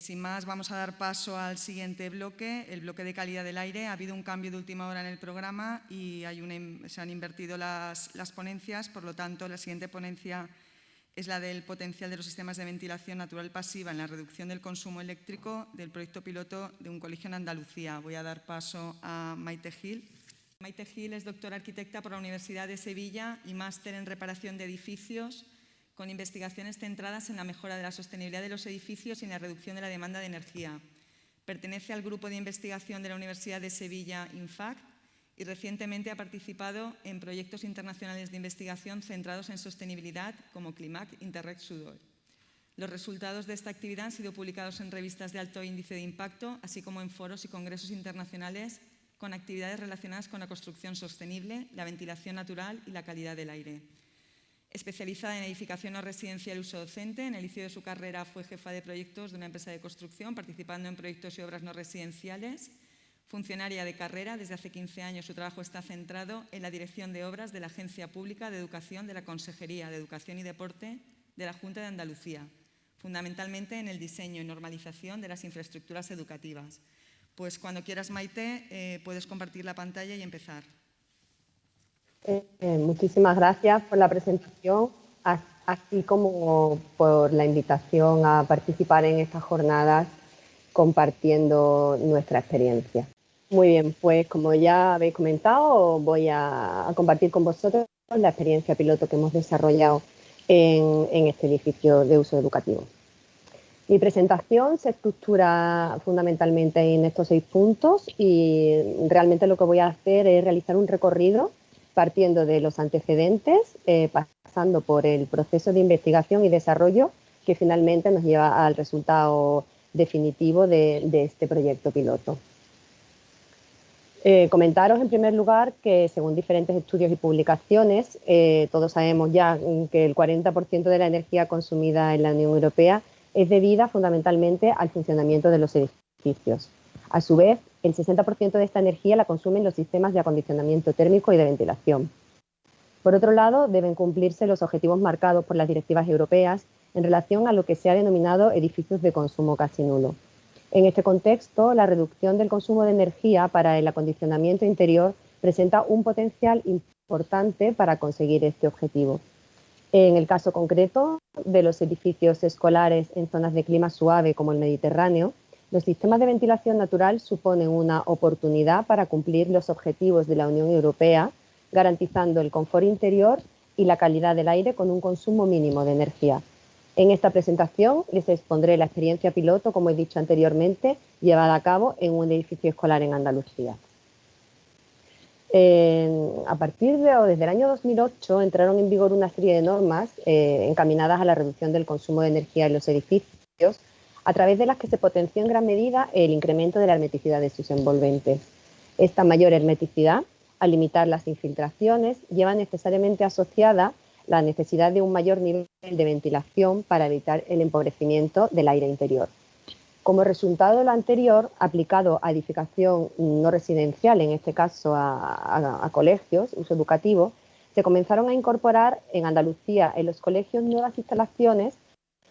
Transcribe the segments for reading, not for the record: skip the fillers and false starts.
Sin más, vamos a dar paso al siguiente bloque, el bloque de calidad del aire. Ha habido un cambio de última hora en el programa y se han invertido las ponencias. Por lo tanto, la siguiente ponencia es la del potencial de los sistemas de ventilación natural pasiva en la reducción del consumo eléctrico del proyecto piloto de un colegio en Andalucía. Voy a dar paso a Maite Gil. Maite Gil es doctora arquitecta por la Universidad de Sevilla y máster en reparación de edificios, con investigaciones centradas en la mejora de la sostenibilidad de los edificios y en la reducción de la demanda de energía. Pertenece al grupo de investigación de la Universidad de Sevilla, INFACT, y recientemente ha participado en proyectos internacionales de investigación centrados en sostenibilidad como CLIMAC Interreg Sudor. Los resultados de esta actividad han sido publicados en revistas de alto índice de impacto, así como en foros y congresos internacionales con actividades relacionadas con la construcción sostenible, la ventilación natural y la calidad del aire. Especializada en edificación no residencial y uso docente, en el inicio de su carrera fue jefa de proyectos de una empresa de construcción, participando en proyectos y obras no residenciales. Funcionaria de carrera, desde hace 15 años su trabajo está centrado en la dirección de obras de la Agencia Pública de Educación de la Consejería de Educación y Deporte de la Junta de Andalucía, fundamentalmente en el diseño y normalización de las infraestructuras educativas. Pues cuando quieras, Maite, puedes compartir la pantalla y empezar. Muchísimas gracias por la presentación, así como por la invitación a participar en estas jornadas compartiendo nuestra experiencia. Muy bien, pues como ya habéis comentado, voy a compartir con vosotros la experiencia piloto que hemos desarrollado en este edificio de uso educativo. Mi presentación se estructura fundamentalmente en estos 6 puntos y realmente lo que voy a hacer es realizar un recorrido partiendo de los antecedentes, pasando por el proceso de investigación y desarrollo que finalmente nos lleva al resultado definitivo de este proyecto piloto. Comentaros en primer lugar que según diferentes estudios y publicaciones, todos sabemos ya que el 40% de la energía consumida en la Unión Europea es debida fundamentalmente al funcionamiento de los edificios. A su vez, el 60% de esta energía la consumen los sistemas de acondicionamiento térmico y de ventilación. Por otro lado, deben cumplirse los objetivos marcados por las directivas europeas en relación a lo que se ha denominado edificios de consumo casi nulo. En este contexto, la reducción del consumo de energía para el acondicionamiento interior presenta un potencial importante para conseguir este objetivo. En el caso concreto de los edificios escolares en zonas de clima suave como el Mediterráneo, los sistemas de ventilación natural suponen una oportunidad para cumplir los objetivos de la Unión Europea, garantizando el confort interior y la calidad del aire con un consumo mínimo de energía. En esta presentación les expondré la experiencia piloto, como he dicho anteriormente, llevada a cabo en un edificio escolar en Andalucía. A partir de o desde el año 2008 entraron en vigor una serie de normas encaminadas a la reducción del consumo de energía en los edificios, a través de las que se potenció en gran medida el incremento de la hermeticidad de sus envolventes. Esta mayor hermeticidad, al limitar las infiltraciones, lleva necesariamente asociada la necesidad de un mayor nivel de ventilación para evitar el empobrecimiento del aire interior. Como resultado de lo anterior, aplicado a edificación no residencial, en este caso a colegios, uso educativo, se comenzaron a incorporar en Andalucía en los colegios nuevas instalaciones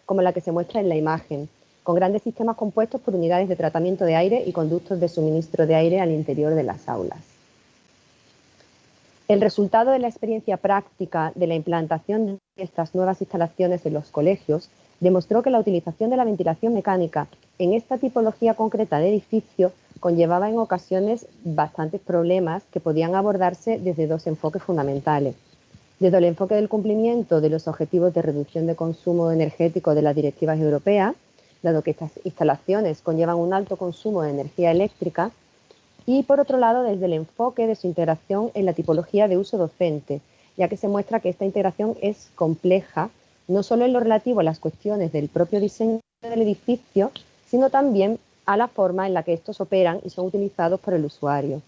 como la que se muestra en la imagen, con grandes sistemas compuestos por unidades de tratamiento de aire y conductos de suministro de aire al interior de las aulas. El resultado de la experiencia práctica de la implantación de estas nuevas instalaciones en los colegios demostró que la utilización de la ventilación mecánica en esta tipología concreta de edificio conllevaba en ocasiones bastantes problemas que podían abordarse desde 2 enfoques fundamentales. Desde el enfoque del cumplimiento de los objetivos de reducción de consumo energético de las directivas europeas, dado que estas instalaciones conllevan un alto consumo de energía eléctrica, y por otro lado desde el enfoque de su integración en la tipología de uso docente, ya que se muestra que esta integración es compleja, no solo en lo relativo a las cuestiones del propio diseño del edificio, sino también a la forma en la que estos operan y son utilizados por el usuario.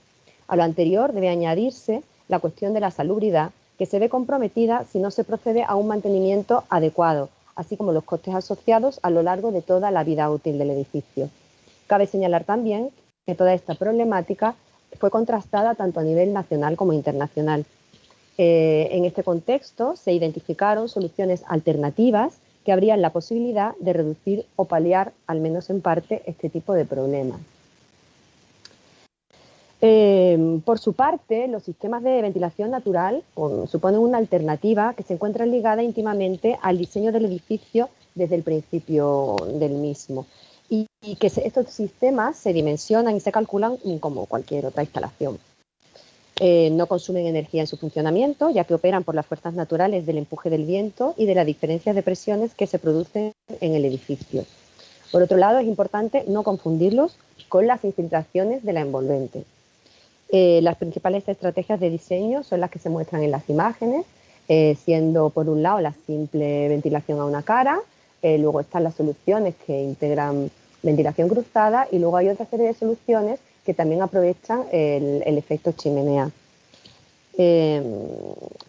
A lo anterior debe añadirse la cuestión de la salubridad, que se ve comprometida si no se procede a un mantenimiento adecuado, así como los costes asociados a lo largo de toda la vida útil del edificio. Cabe señalar también que toda esta problemática fue contrastada tanto a nivel nacional como internacional. En este contexto se identificaron soluciones alternativas que abrían la posibilidad de reducir o paliar, al menos en parte, este tipo de problemas. Por su parte, los sistemas de ventilación natural suponen una alternativa que se encuentra ligada íntimamente al diseño del edificio desde el principio del mismo, y que estos sistemas se dimensionan y se calculan como cualquier otra instalación. No consumen energía en su funcionamiento, ya que operan por las fuerzas naturales del empuje del viento y de las diferencias de presiones que se producen en el edificio. Por otro lado, es importante no confundirlos con las infiltraciones de la envolvente. Las principales estrategias de diseño son las que se muestran en las imágenes, siendo por un lado la simple ventilación a una cara, luego están las soluciones que integran ventilación cruzada y luego hay otra serie de soluciones que también aprovechan el efecto chimenea.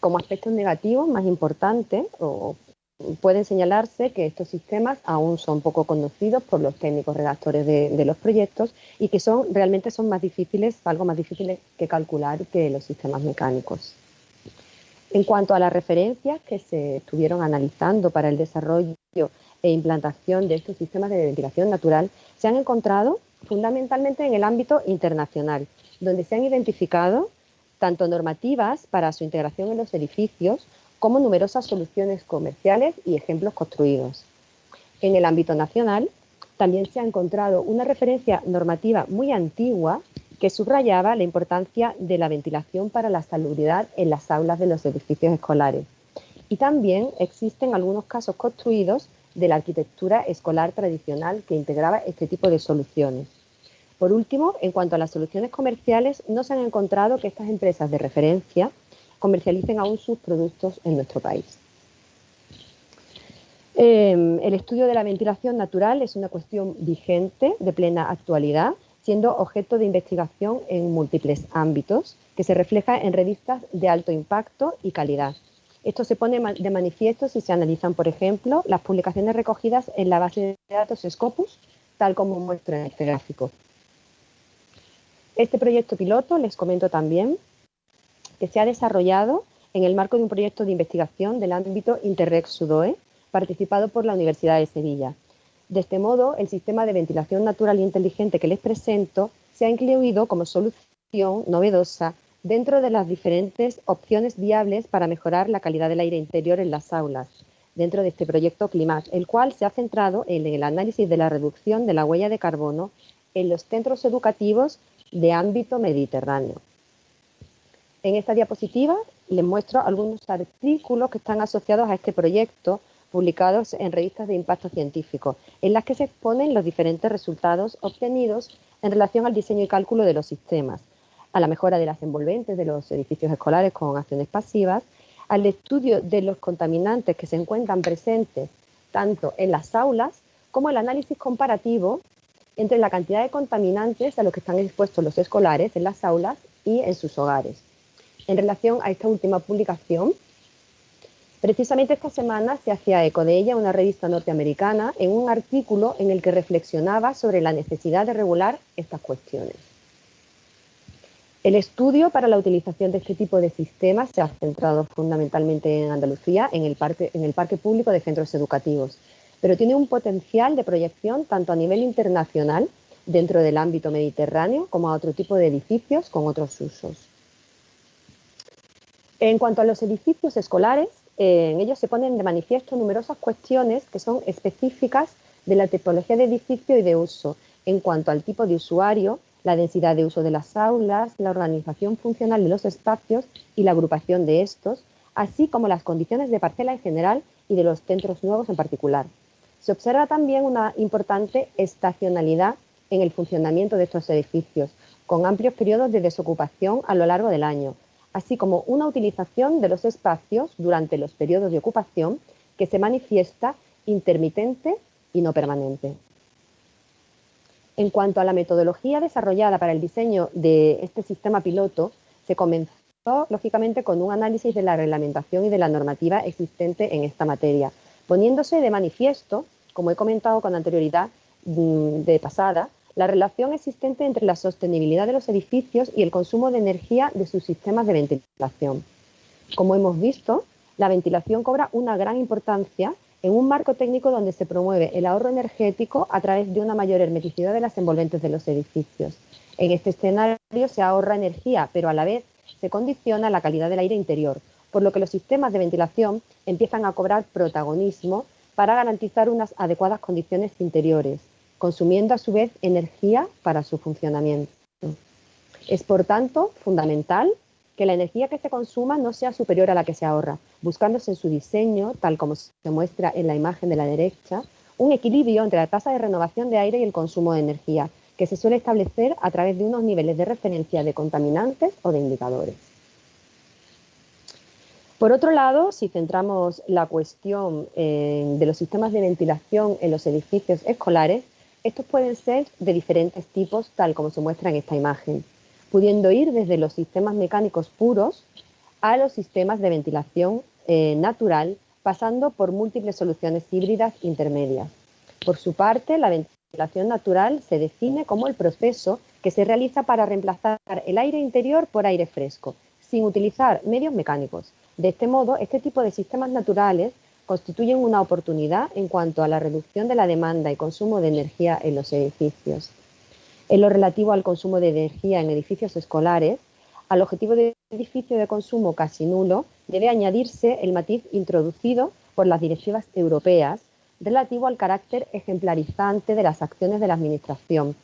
Como aspectos negativos más importantes, pueden señalarse que estos sistemas aún son poco conocidos por los técnicos redactores de los proyectos y que realmente son algo más difíciles que calcular que los sistemas mecánicos. En cuanto a las referencias que se estuvieron analizando para el desarrollo e implantación de estos sistemas de ventilación natural, se han encontrado fundamentalmente en el ámbito internacional, donde se han identificado tanto normativas para su integración en los edificios como numerosas soluciones comerciales y ejemplos construidos. En el ámbito nacional, también se ha encontrado una referencia normativa muy antigua que subrayaba la importancia de la ventilación para la salubridad en las aulas de los edificios escolares. Y también existen algunos casos construidos de la arquitectura escolar tradicional que integraba este tipo de soluciones. Por último, en cuanto a las soluciones comerciales, no se han encontrado que estas empresas de referencia comercialicen aún sus productos en nuestro país. El estudio de la ventilación natural es una cuestión vigente, de plena actualidad, siendo objeto de investigación en múltiples ámbitos, que se refleja en revistas de alto impacto y calidad. Esto se pone de manifiesto si se analizan, por ejemplo, las publicaciones recogidas en la base de datos Scopus, tal como muestra en este gráfico. Este proyecto piloto, les comento también, que se ha desarrollado en el marco de un proyecto de investigación del ámbito Interreg-Sudoe, participado por la Universidad de Sevilla. De este modo, el sistema de ventilación natural e inteligente que les presento se ha incluido como solución novedosa dentro de las diferentes opciones viables para mejorar la calidad del aire interior en las aulas, dentro de este proyecto CLIMAT, el cual se ha centrado en el análisis de la reducción de la huella de carbono en los centros educativos de ámbito mediterráneo. En esta diapositiva les muestro algunos artículos que están asociados a este proyecto, publicados en revistas de impacto científico, en las que se exponen los diferentes resultados obtenidos en relación al diseño y cálculo de los sistemas, a la mejora de las envolventes de los edificios escolares con acciones pasivas, al estudio de los contaminantes que se encuentran presentes tanto en las aulas como el análisis comparativo entre la cantidad de contaminantes a los que están expuestos los escolares en las aulas y en sus hogares. En relación a esta última publicación, precisamente esta semana se hacía eco de ella una revista norteamericana en un artículo en el que reflexionaba sobre la necesidad de regular estas cuestiones. El estudio para la utilización de este tipo de sistemas se ha centrado fundamentalmente en Andalucía, en el parque público de centros educativos, pero tiene un potencial de proyección tanto a nivel internacional, dentro del ámbito mediterráneo, como a otro tipo de edificios con otros usos. En cuanto a los edificios escolares, en ellos se ponen de manifiesto numerosas cuestiones que son específicas de la tipología de edificio y de uso, en cuanto al tipo de usuario, la densidad de uso de las aulas, la organización funcional de los espacios y la agrupación de estos, así como las condiciones de parcela en general y de los centros nuevos en particular. Se observa también una importante estacionalidad en el funcionamiento de estos edificios, con amplios periodos de desocupación a lo largo del año, así como una utilización de los espacios durante los periodos de ocupación que se manifiesta intermitente y no permanente. En cuanto a la metodología desarrollada para el diseño de este sistema piloto, se comenzó lógicamente con un análisis de la reglamentación y de la normativa existente en esta materia, poniéndose de manifiesto, como he comentado con anterioridad de pasada, la relación existente entre la sostenibilidad de los edificios y el consumo de energía de sus sistemas de ventilación. Como hemos visto, la ventilación cobra una gran importancia en un marco técnico donde se promueve el ahorro energético a través de una mayor hermeticidad de las envolventes de los edificios. En este escenario se ahorra energía, pero a la vez se condiciona la calidad del aire interior, por lo que los sistemas de ventilación empiezan a cobrar protagonismo para garantizar unas adecuadas condiciones interiores, consumiendo a su vez energía para su funcionamiento. Es, por tanto, fundamental que la energía que se consuma no sea superior a la que se ahorra, buscándose en su diseño, tal como se muestra en la imagen de la derecha, un equilibrio entre la tasa de renovación de aire y el consumo de energía, que se suele establecer a través de unos niveles de referencia de contaminantes o de indicadores. Por otro lado, si centramos la cuestión de los sistemas de ventilación en los edificios escolares, estos pueden ser de diferentes tipos, tal como se muestra en esta imagen, pudiendo ir desde los sistemas mecánicos puros a los sistemas de ventilación natural, pasando por múltiples soluciones híbridas intermedias. Por su parte, la ventilación natural se define como el proceso que se realiza para reemplazar el aire interior por aire fresco, sin utilizar medios mecánicos. De este modo, este tipo de sistemas naturales constituyen una oportunidad en cuanto a la reducción de la demanda y consumo de energía en los edificios. En lo relativo al consumo de energía en edificios escolares, al objetivo de edificio de consumo casi nulo debe añadirse el matiz introducido por las directivas europeas relativo al carácter ejemplarizante de las acciones de la Administración,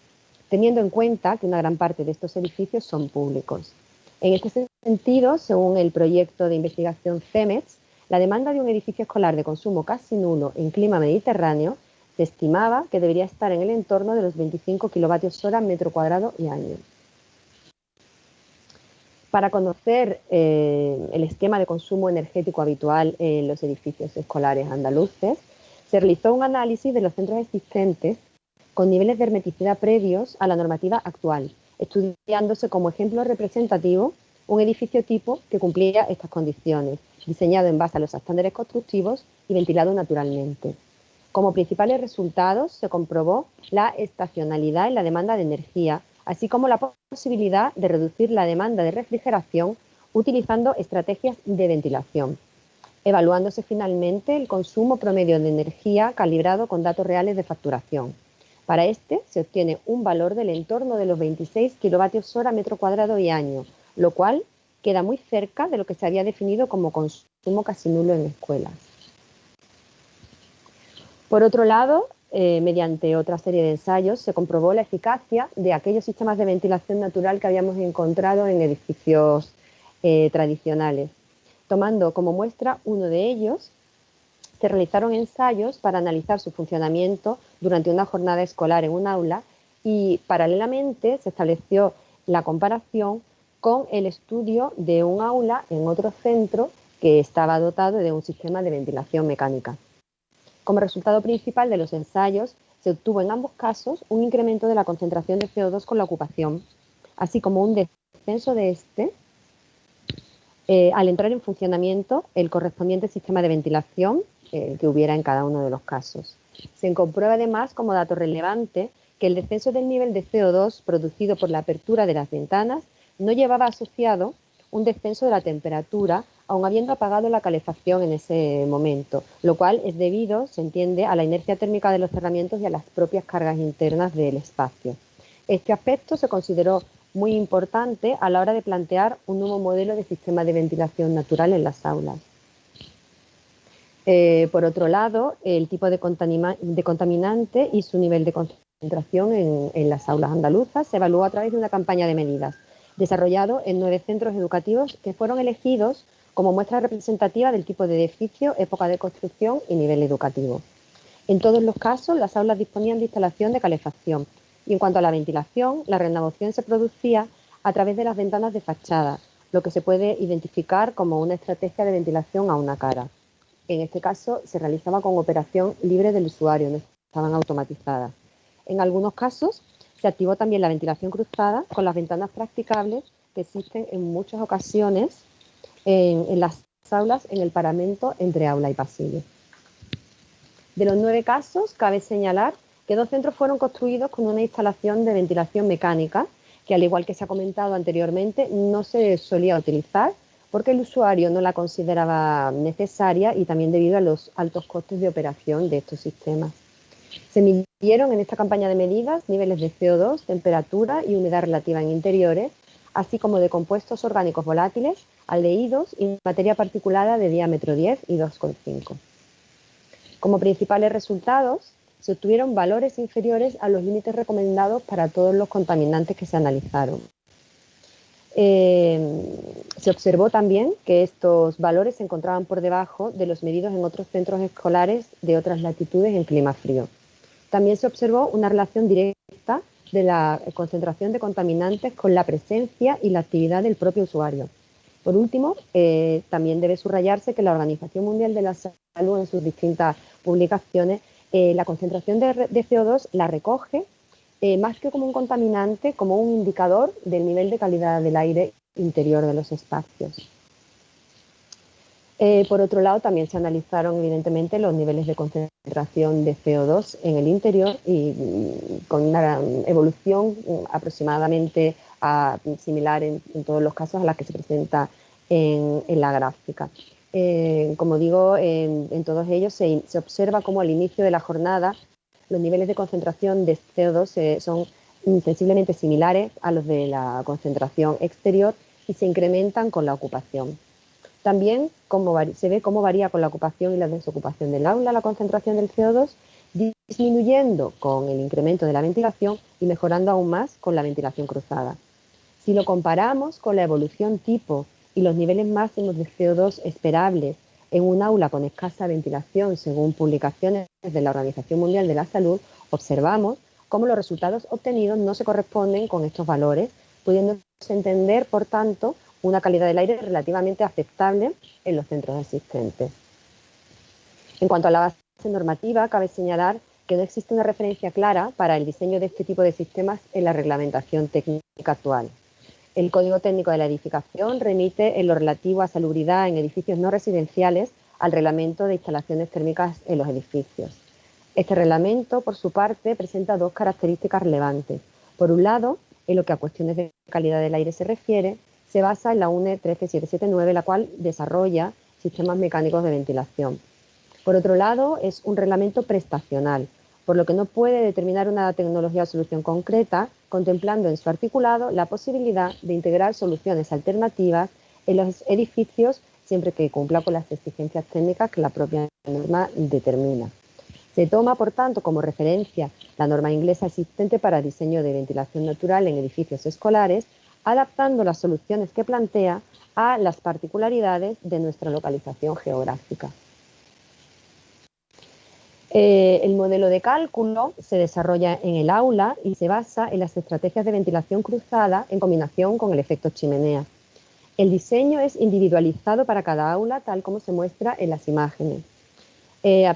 teniendo en cuenta que una gran parte de estos edificios son públicos. En este sentido, según el proyecto de investigación CEMEX, la demanda de un edificio escolar de consumo casi nulo en clima mediterráneo se estimaba que debería estar en el entorno de los 25 kWh metro cuadrado y año. Para conocer el esquema de consumo energético habitual en los edificios escolares andaluces, se realizó un análisis de los centros existentes con niveles de hermeticidad previos a la normativa actual, estudiándose como ejemplo representativo un edificio tipo que cumplía estas condiciones, diseñado en base a los estándares constructivos y ventilado naturalmente. Como principales resultados se comprobó la estacionalidad en la demanda de energía, así como la posibilidad de reducir la demanda de refrigeración utilizando estrategias de ventilación, evaluándose finalmente el consumo promedio de energía calibrado con datos reales de facturación. Para este se obtiene un valor del entorno de los 26 kWh metro cuadrado y año, lo cual queda muy cerca de lo que se había definido como consumo casi nulo en escuelas. Por otro lado, mediante otra serie de ensayos, se comprobó la eficacia de aquellos sistemas de ventilación natural que habíamos encontrado en edificios tradicionales. Tomando como muestra uno de ellos, se realizaron ensayos para analizar su funcionamiento durante una jornada escolar en un aula y, paralelamente, se estableció la comparación con el estudio de un aula en otro centro que estaba dotado de un sistema de ventilación mecánica. Como resultado principal de los ensayos, se obtuvo en ambos casos un incremento de la concentración de CO2 con la ocupación, así como un descenso de este al entrar en funcionamiento el correspondiente sistema de ventilación que hubiera en cada uno de los casos. Se comprueba además como dato relevante que el descenso del nivel de CO2 producido por la apertura de las ventanas no llevaba asociado un descenso de la temperatura, aun habiendo apagado la calefacción en ese momento, lo cual es debido, se entiende, a la inercia térmica de los cerramientos y a las propias cargas internas del espacio. Este aspecto se consideró muy importante a la hora de plantear un nuevo modelo de sistema de ventilación natural en las aulas. Por otro lado, el tipo de contaminante y su nivel de concentración en las aulas andaluzas se evaluó a través de una campaña de medidas, desarrollado en 9 centros educativos que fueron elegidos como muestra representativa del tipo de edificio, época de construcción y nivel educativo. En todos los casos, las aulas disponían de instalación de calefacción y en cuanto a la ventilación, la renovación se producía a través de las ventanas de fachada, lo que se puede identificar como una estrategia de ventilación a una cara. En este caso, se realizaba con operación libre del usuario, no estaban automatizadas. En algunos casos, se activó también la ventilación cruzada con las ventanas practicables que existen en muchas ocasiones en las aulas en el paramento entre aula y pasillo. De los 9 casos, cabe señalar que 2 centros fueron construidos con una instalación de ventilación mecánica, que al igual que se ha comentado anteriormente, no se solía utilizar porque el usuario no la consideraba necesaria y también debido a los altos costes de operación de estos sistemas. Se midieron en esta campaña de medidas niveles de CO2, temperatura y humedad relativa en interiores, así como de compuestos orgánicos volátiles, aldehídos y materia particulada de diámetro 10 y 2,5. Como principales resultados, se obtuvieron valores inferiores a los límites recomendados para todos los contaminantes que se analizaron. Se observó también que estos valores se encontraban por debajo de los medidos en otros centros escolares de otras latitudes en clima frío. También se observó una relación directa de la concentración de contaminantes con la presencia y la actividad del propio usuario. Por último, también debe subrayarse que la Organización Mundial de la Salud, en sus distintas publicaciones, la concentración de CO2 la recoge más que como un contaminante, como un indicador del nivel de calidad del aire interior de los espacios. Por otro lado, también se analizaron evidentemente los niveles de concentración de CO2 en el interior y con una evolución aproximadamente similar en todos los casos a la que se presenta en la gráfica. Como digo, en todos ellos se observa cómo al inicio de la jornada los niveles de concentración de CO2 son sensiblemente similares a los de la concentración exterior y se incrementan con la ocupación. También se ve cómo varía con la ocupación y la desocupación del aula la concentración del CO2, disminuyendo con el incremento de la ventilación y mejorando aún más con la ventilación cruzada. Si lo comparamos con la evolución tipo y los niveles máximos de CO2 esperables en un aula con escasa ventilación, según publicaciones de la Organización Mundial de la Salud, observamos cómo los resultados obtenidos no se corresponden con estos valores, pudiéndose entender, por tanto, una calidad del aire relativamente aceptable en los centros existentes. En cuanto a la base normativa, cabe señalar que no existe una referencia clara para el diseño de este tipo de sistemas en la reglamentación técnica actual. El Código Técnico de la Edificación remite en lo relativo a salubridad en edificios no residenciales al Reglamento de Instalaciones Térmicas en los edificios. Este reglamento, por su parte, presenta dos características relevantes. Por un lado, en lo que a cuestiones de calidad del aire se refiere, se basa en la UNE 13779, la cual desarrolla sistemas mecánicos de ventilación. Por otro lado, es un reglamento prestacional, por lo que no puede determinar una tecnología o solución concreta, contemplando en su articulado la posibilidad de integrar soluciones alternativas en los edificios siempre que cumpla con las exigencias técnicas que la propia norma determina. Se toma, por tanto, como referencia la norma inglesa existente para diseño de ventilación natural en edificios escolares, adaptando las soluciones que plantea a las particularidades de nuestra localización geográfica. El modelo de cálculo se desarrolla en el aula y se basa en las estrategias de ventilación cruzada en combinación con el efecto chimenea. El diseño es individualizado para cada aula, tal como se muestra en las imágenes.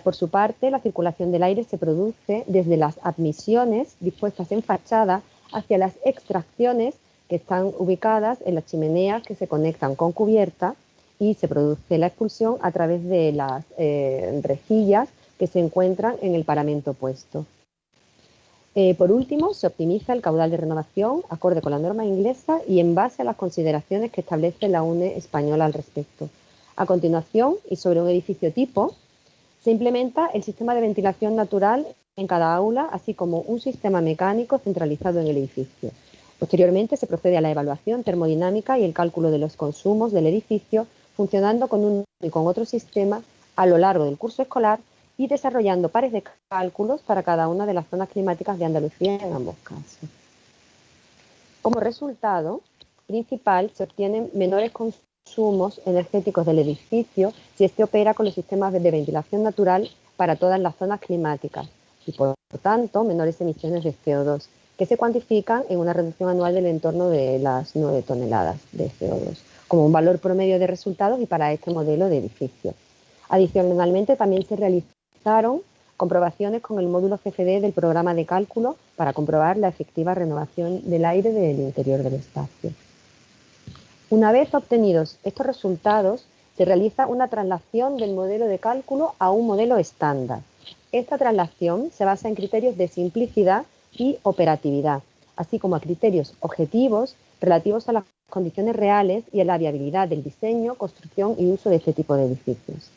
Por su parte, la circulación del aire se produce desde las admisiones dispuestas en fachada hacia las extracciones que están ubicadas en las chimeneas que se conectan con cubierta y se produce la expulsión a través de las rejillas que se encuentran en el paramento opuesto. Por último, se optimiza el caudal de renovación acorde con la norma inglesa y en base a las consideraciones que establece la UNE española al respecto. A continuación, y sobre un edificio tipo, se implementa el sistema de ventilación natural en cada aula, así como un sistema mecánico centralizado en el edificio. Posteriormente, se procede a la evaluación termodinámica y el cálculo de los consumos del edificio, funcionando con un y con otro sistema a lo largo del curso escolar y desarrollando pares de cálculos para cada una de las zonas climáticas de Andalucía en ambos casos. Como resultado principal, se obtienen menores consumos energéticos del edificio si éste opera con los sistemas de ventilación natural para todas las zonas climáticas y, por tanto, menores emisiones de CO2, que se cuantifican en una reducción anual del entorno de las 9 toneladas de CO2, como un valor promedio de resultados y para este modelo de edificio. Adicionalmente, también se realizaron comprobaciones con el módulo CFD del programa de cálculo para comprobar la efectiva renovación del aire del interior del espacio. Una vez obtenidos estos resultados, se realiza una traslación del modelo de cálculo a un modelo estándar. Esta traslación se basa en criterios de simplicidad y operatividad, así como a criterios objetivos relativos a la condiciones reales y en la viabilidad del diseño, construcción y uso de este tipo de edificios.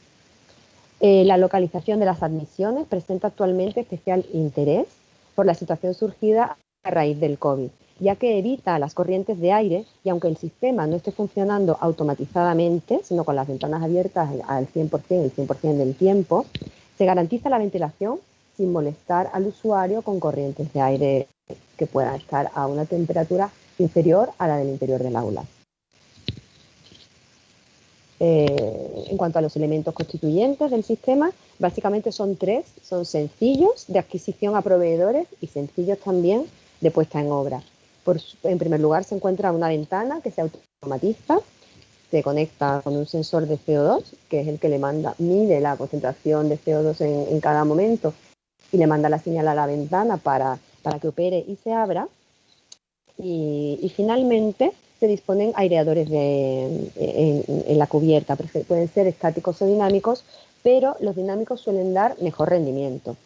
La localización de las admisiones presenta actualmente especial interés por la situación surgida a raíz del COVID, ya que evita las corrientes de aire y aunque el sistema no esté funcionando automatizadamente, sino con las ventanas abiertas al 100%, el 100% del tiempo, se garantiza la ventilación sin molestar al usuario con corrientes de aire que puedan estar a una temperatura inferior a la del interior del aula. En cuanto a los elementos constituyentes del sistema, básicamente son tres, son sencillos de adquisición a proveedores y sencillos también de puesta en obra. En primer lugar se encuentra una ventana que se automatiza, se conecta con un sensor de CO2, que es el que mide la concentración de CO2 en cada momento y le manda la señal a la ventana para que opere y se abra. Y finalmente se disponen aireadores en la cubierta, pueden ser estáticos o dinámicos, pero los dinámicos suelen dar mejor rendimiento.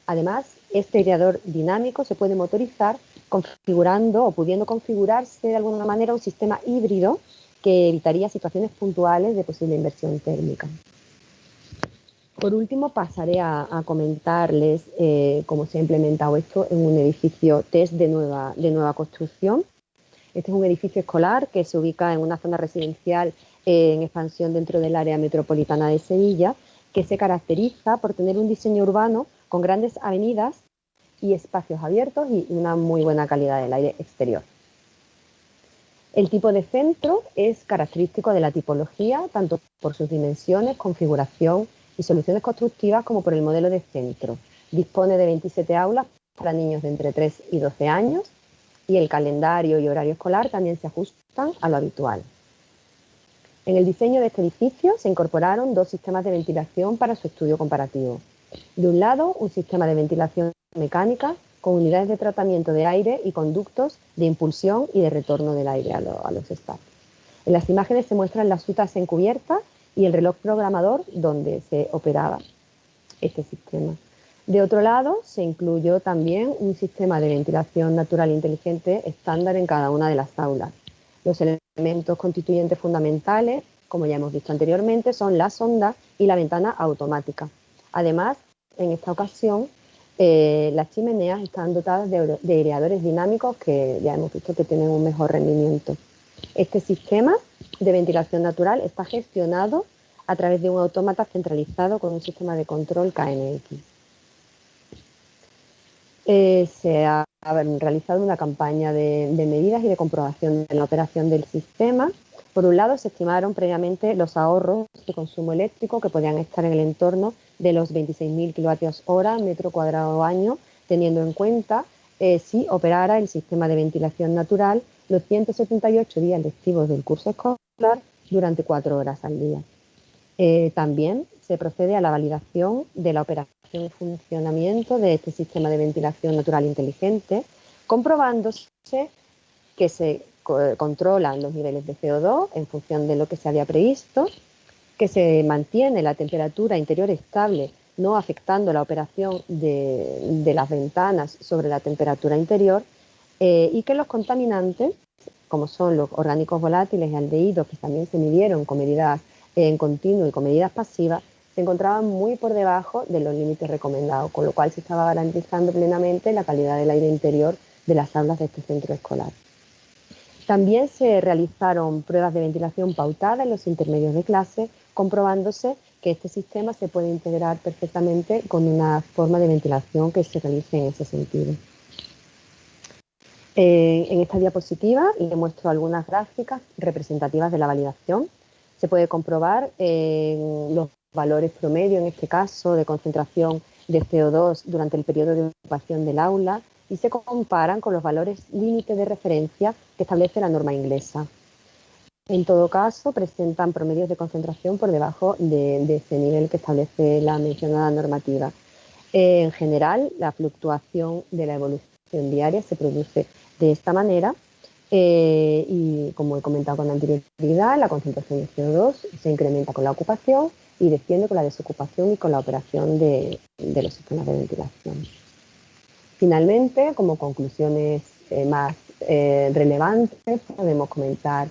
Además, este aireador dinámico se puede motorizar configurando o pudiendo configurarse de alguna manera un sistema híbrido que evitaría situaciones puntuales de posible inversión térmica. Por último, pasaré a comentarles cómo se ha implementado esto en un edificio test de nueva construcción. Este es un edificio escolar que se ubica en una zona residencial en expansión dentro del área metropolitana de Sevilla, que se caracteriza por tener un diseño urbano con grandes avenidas y espacios abiertos y una muy buena calidad del aire exterior. El tipo de centro es característico de la tipología, tanto por sus dimensiones, configuración y soluciones constructivas como por el modelo de centro. Dispone de 27 aulas para niños de entre 3 y 12 años y el calendario y horario escolar también se ajustan a lo habitual. En el diseño de este edificio se incorporaron dos sistemas de ventilación para su estudio comparativo. De un lado, un sistema de ventilación mecánica con unidades de tratamiento de aire y conductos de impulsión y de retorno del aire a los espacios. En las imágenes se muestran las sutas encubiertas y el reloj programador donde se operaba este sistema. De otro lado, se incluyó también un sistema de ventilación natural inteligente estándar en cada una de las aulas. Los elementos constituyentes fundamentales, como ya hemos visto anteriormente, son la sonda y la ventana automática. Además, en esta ocasión, las chimeneas están dotadas de aireadores dinámicos que ya hemos visto que tienen un mejor rendimiento. Este sistema de ventilación natural está gestionado a través de un autómata centralizado con un sistema de control KNX. Se ha realizado una campaña de medidas y de comprobación de la operación del sistema. Por un lado, se estimaron previamente los ahorros de consumo eléctrico que podían estar en el entorno de los 26.000 kWh metro cuadrado año, teniendo en cuenta si operara el sistema de ventilación natural los 178 días lectivos del curso escolar durante 4 horas al día. También se procede a la validación de la operación y funcionamiento de este sistema de ventilación natural inteligente, comprobándose que se controlan los niveles de CO2 en función de lo que se había previsto, que se mantiene la temperatura interior estable, no afectando la operación de las ventanas sobre la temperatura interior, y que los contaminantes, como son los orgánicos volátiles y aldehídos, que también se midieron con medidas en continuo y con medidas pasivas, se encontraban muy por debajo de los límites recomendados, con lo cual se estaba garantizando plenamente la calidad del aire interior de las aulas de este centro escolar. También se realizaron pruebas de ventilación pautada en los intermedios de clase, comprobándose que este sistema se puede integrar perfectamente con una forma de ventilación que se realice en ese sentido. En esta diapositiva les muestro algunas gráficas representativas de la validación. Se puede comprobar los valores promedio, en este caso, de concentración de CO2 durante el periodo de ocupación del aula y se comparan con los valores límite de referencia que establece la norma inglesa. En todo caso, presentan promedios de concentración por debajo de ese nivel que establece la mencionada normativa. En general, la fluctuación de la evolución diaria se produce de esta manera y, como he comentado con anterioridad, la concentración de CO2 se incrementa con la ocupación y desciende con la desocupación y con la operación de los sistemas de ventilación. Finalmente, como conclusiones más relevantes. Podemos comentar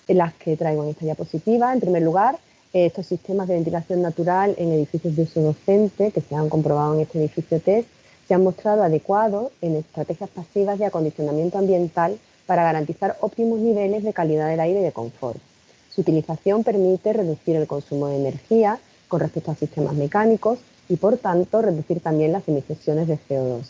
las que traigo en esta diapositiva. En primer lugar, estos sistemas de ventilación natural en edificios de uso docente que se han comprobado en este edificio test se han mostrado adecuados en estrategias pasivas de acondicionamiento ambiental para garantizar óptimos niveles de calidad del aire y de confort. Su utilización permite reducir el consumo de energía con respecto a sistemas mecánicos y, por tanto, reducir también las emisiones de CO2.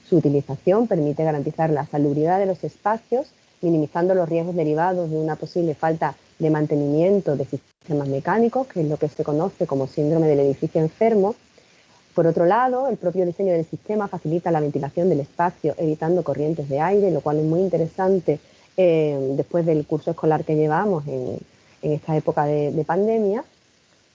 Su utilización permite garantizar la salubridad de los espacios, minimizando los riesgos derivados de una posible falta de mantenimiento de sistemas mecánicos, que es lo que se conoce como síndrome del edificio enfermo. Por otro lado, el propio diseño del sistema facilita la ventilación del espacio, evitando corrientes de aire, lo cual es muy interesante después del curso escolar que llevamos en esta época de pandemia.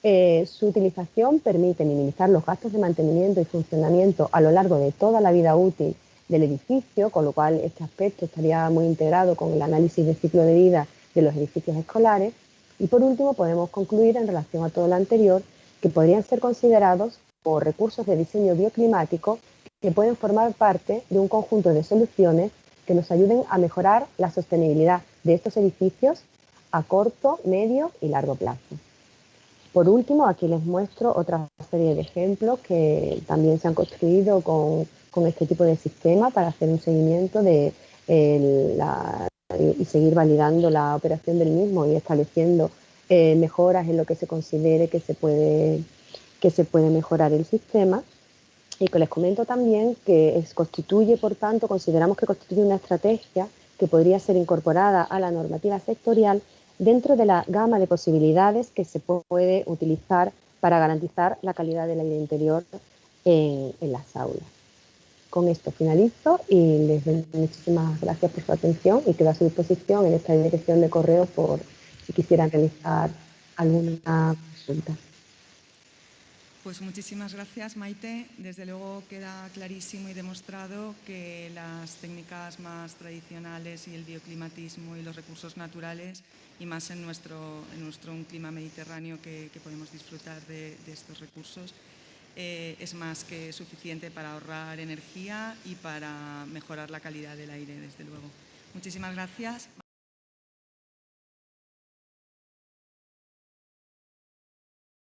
Su utilización permite minimizar los gastos de mantenimiento y funcionamiento a lo largo de toda la vida útil del edificio, con lo cual este aspecto estaría muy integrado con el análisis de ciclo de vida de los edificios escolares. Y por último, podemos concluir en relación a todo lo anterior que podrían ser considerados como recursos de diseño bioclimático que pueden formar parte de un conjunto de soluciones que nos ayuden a mejorar la sostenibilidad de estos edificios a corto, medio y largo plazo. Por último, aquí les muestro otra serie de ejemplos que también se han construido con este tipo de sistema para hacer un seguimiento de y seguir validando la operación del mismo y estableciendo mejoras en lo que se considere que se puede mejorar el sistema. Y que les comento también que constituye, por tanto, consideramos que constituye una estrategia que podría ser incorporada a la normativa sectorial dentro de la gama de posibilidades que se puede utilizar para garantizar la calidad del aire interior en las aulas. Con esto finalizo y les doy muchísimas gracias por su atención y quedo a su disposición en esta dirección de correo por si quisieran realizar alguna consulta. Pues muchísimas gracias, Maite. Desde luego queda clarísimo y demostrado que las técnicas más tradicionales y el bioclimatismo y los recursos naturales, y más en nuestro un clima mediterráneo que podemos disfrutar de estos recursos, es más que suficiente para ahorrar energía y para mejorar la calidad del aire, desde luego. Muchísimas gracias.